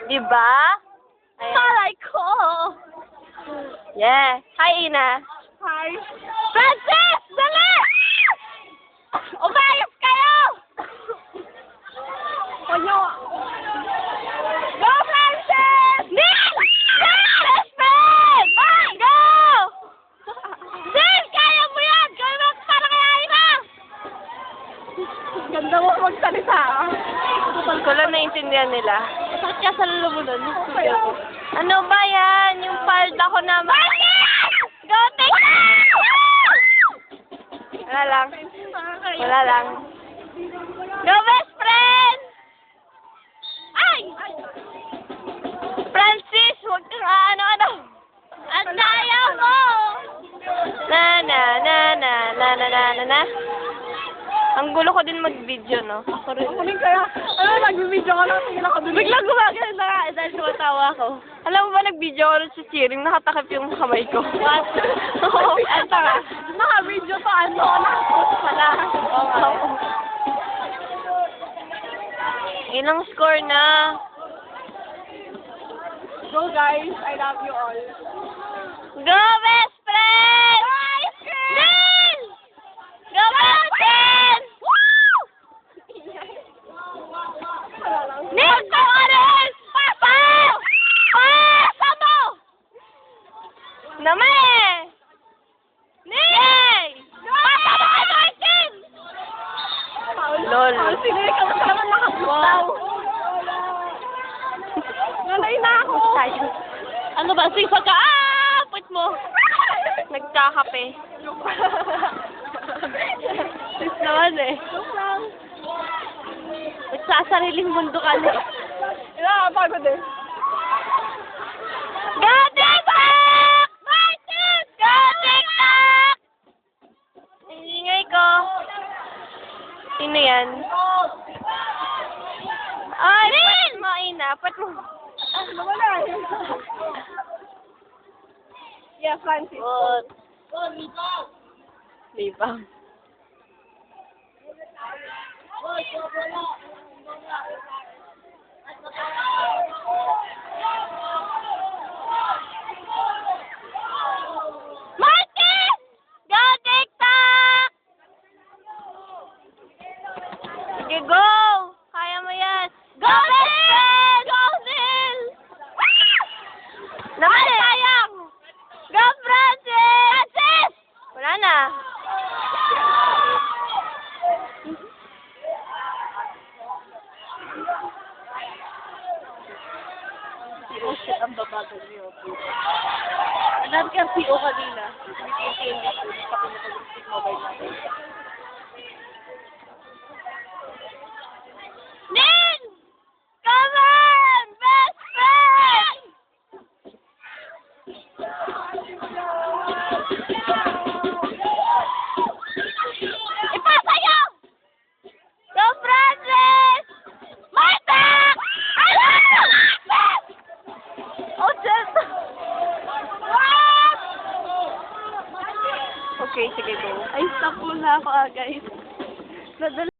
Diba? Palay ko! Yeah. Hi, Ina. Hi. Francis! Dali! Umayos kayo! Onyo! Go, Francis! Nin! Best friend! Go! Nin! Kaya mo yan! Gawin mo para kay Ina! Ganda mo magsalita. Ko lang naiintindihan nila. Sakit ka sa lulubunan. Ano ba yan? Yung palda ko naman. Go, take Wala lang. Wala lang. Go, best friend! Ay! Francis, huwag kang ano. Ang daya mo! Na na na na na na na na na. Ang gulo ko din mag-video, no? Ako rin. Ako rin kaya, nag-video ka lang, tingin ako dun. Biglang gumagano na nga, dahil tumatawa ko. Alam mo ba, nag-video ako rin sa cheering, nakatakip yung kamay ko. What? Oo, ang tanga. Naka-video to, naka-post pala. Oo. Ilang score na? Go guys, I love you all. Go, best friend! Nin! Go, best friend! Nin, go, Ares! Papa! Pasa mo! Naman eh! Nin! Pasa mo kay Martin! Lol. Sinili ka mo naman nakabutaw. Nalay na ako. Ano ba? Sige ka. Put mo. Nagkakape. Sis naman eh. Nagsasariling mundo ka na. Pagod eh. Go TikTok! Martin! Go TikTok! Ingay ko. Sino yan? Ay, put mo, Ina. Put mo. Wala eh. Yeah, Francis. Put. Libang. Martin! Go TikTok! Sige, go! Kaya mo yan. Go, best friend! Go, Phil! Naman eh! Sayang! Go, Francis! Francis! Wala na. Oh shit, ang babagal niyo. Anad ka PO kanina. Hindi pa pinapag-stick mobile natin. Nin! Come on! Best friend! Ipasayo! Go, Francis! Marta! Ano? Oh, shit! Okay, sige, go. Ay, stop muna ako guys. Nadala